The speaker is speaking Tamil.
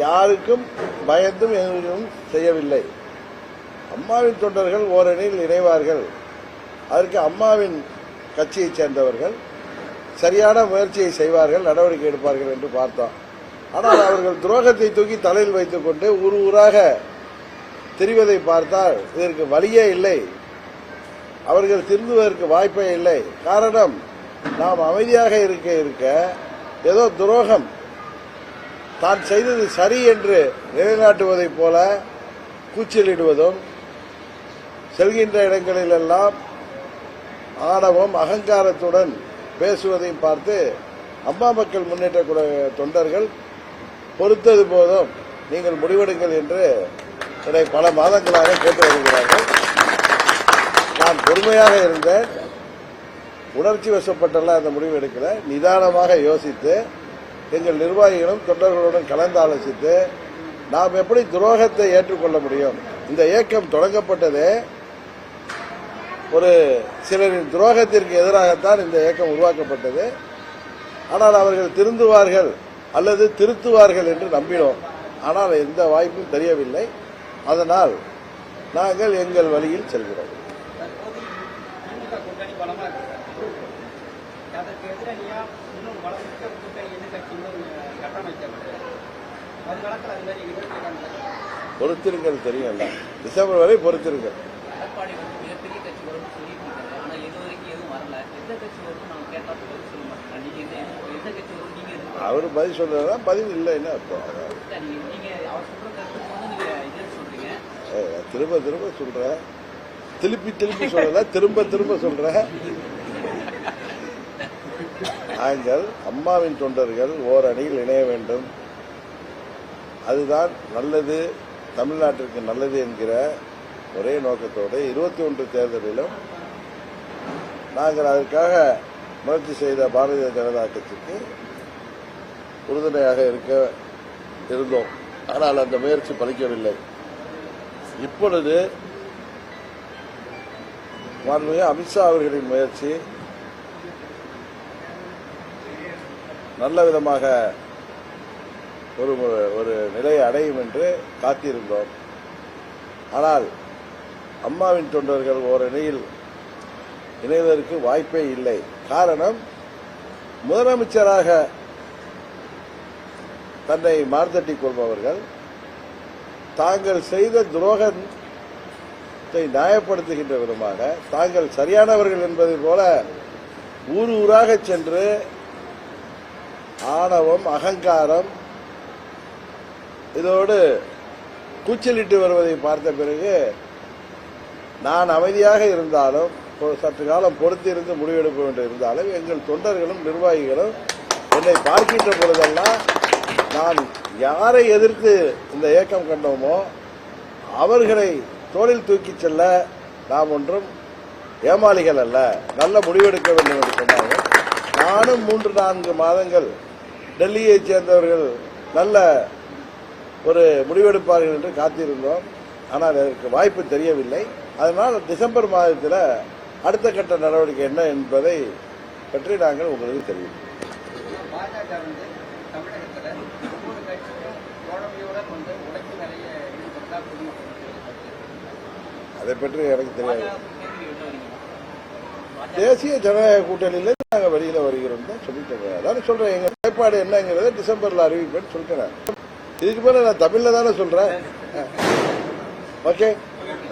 யாருக்கும் பயந்தும் எதுவும் செய்யவில்லை. அம்மாவின் தொண்டர்கள் ஓரணியில் இணைவார்கள். அதற்கு அம்மாவின் கட்சியைச் சேர்ந்தவர்கள் சரியான முயற்சியை செய்வார்கள், நடவடிக்கை எடுப்பார்கள் என்று பார்த்தோம். ஆனால் அவர்கள் துரோகத்தை தூக்கி தலையில் வைத்துக் கொண்டு ஊர் ஊராக தெரிவதை பார்த்தால் இதற்கு வழியே இல்லை. அவர்கள் திருந்துவதற்கு வாய்ப்பே இல்லை. காரணம், நாம் அமைதியாக இருக்க ஏதோ துரோகம் தான் செய்தது சரி என்று நிலைநாட்டுவதைப் போல கூச்சலிடுவதும், செல்கின்ற இடங்களிலெல்லாம் ஆணவம் அகங்காரத்துடன் பேசுவதையும் பார்த்து அம்மா மக்கள் முன்னேற்ற தொண்டர்கள் பொறுத்தது போதும், நீங்கள் முடிவெடுங்கள் என்று என்னை பல மாதங்களாக கேட்டு வருகிறார்கள். நான் பொறுமையாக இருந்தேன். உணர்ச்சி வசப்பட்டெல்லாம் அந்த முடிவு எடுக்கல. நிதானமாக யோசித்து எங்கள் நிர்வாகிகளும் தொண்டர்களுடன் கலந்து ஆலோசித்து நாம் எப்படி துரோகத்தை ஏற்றுக்கொள்ள முடியும். இந்த இயக்கம் தொடங்கப்பட்டதே ஒரு சிலரின் துரோகத்திற்கு எதிராகத்தான் இந்த இயக்கம் உருவாக்கப்பட்டது. ஆனால் அவர்கள் திருந்துவார்கள் அல்லது திருத்துவார்கள் என்று நம்பினோம். ஆனால் எந்த வாய்ப்பும் தெரியவில்லை. அதனால் நாங்கள் எங்கள் வழியில் செல்கிறோம். பொறுத்திருங்கள், தெரியல. டிசம்பர் வரை பொறுத்திருங்கள். அவர் பதில் சொல்றதா? பதில் இல்லைன்னு அர்த்தம். திரும்ப திரும்ப சொல்ற, திருப்பி சொல்லல, திரும்ப சொல்ற. நாங்கள் அம்மாவின் தொண்டர்கள் ஓரணியில் இணைய வேண்டும். அதுதான் நல்லது, தமிழ்நாட்டிற்கு நல்லது என்கிற ஒரே நோக்கத்தோடு 21 தேர்தலிலும் நாங்கள் அதற்காக முயற்சி செய்த பாரதிய ஜனதா கட்சிக்கு உறுதுணையாக இருந்தோம். ஆனால் அந்த முயற்சி பலிக்கவில்லை. இப்பொழுது மாண்புமிகு அமித்ஷா அவர்களின் முயற்சி நல்ல விதமாக ஒரு நிலையை அடையும் என்று காத்திருந்தோம். ஆனால் அம்மாவின் தொண்டர்கள் ஓரணியில் இணைவதற்கு வாய்ப்பே இல்லை. காரணம், முதலமைச்சராக தன்னை மார்த்தட்டிக் கொள்பவர்கள் தாங்கள் செய்த துரோகத்தை நியாயப்படுத்துகின்ற விதமாக தாங்கள் சரியானவர்கள் என்பதை போல ஊர் ஊராக சென்று ஆணவம் அகங்காரம் இதோடு கூச்சலிட்டு வருவதை பார்த்த பிறகு நான் அமைதியாக இருந்தாலும் சற்று காலம் பொறுத்திருந்து முடிவெடுக்க வேண்டும் இருந்தாலும் எங்கள் தொண்டர்களும் நிர்வாகிகளும் என்னை பார்க்கின்ற பொழுதெல்லாம் நான் யாரை எதிர்த்து இந்த இயக்கம் கண்டோமோ அவர்களை தோளில் தூக்கிச் செல்ல நாம் ஒன்றும் ஏமாளிகள் அல்ல, நல்ல முடிவெடுக்க வேண்டும் என்று சொன்னார்கள். நானும் 3-4 மாதங்கள் டெல்லியைச் சேர்ந்தவர்கள் நல்ல ஒரு முடிவெடுப்பார்கள் என்று காத்திருந்தோம். ஆனால் அதற்கு வாய்ப்பு தெரியவில்லை. அதனால் டிசம்பர் மாதத்தில் அடுத்த கட்ட நடவடிக்கை என்ன என்பதை பற்றி நாங்கள் உங்களுக்கு தெரியும். அதை பற்றி எனக்கு தெரியாது. தேசிய ஜனநாயக கூட்டணியில நாங்கள் வெளியில வருகிறோம் தான் சொல்லிட்டு, அதான் சொல்றேன். எங்க நிலைப்பாடு என்னங்கிறத டிசம்பர்ல அறிவிப்பேன்னு சொல்லிட்டேன். இதுக்கு மேல நான் தமிழ்ல தானே சொல்றேன். ஓகே.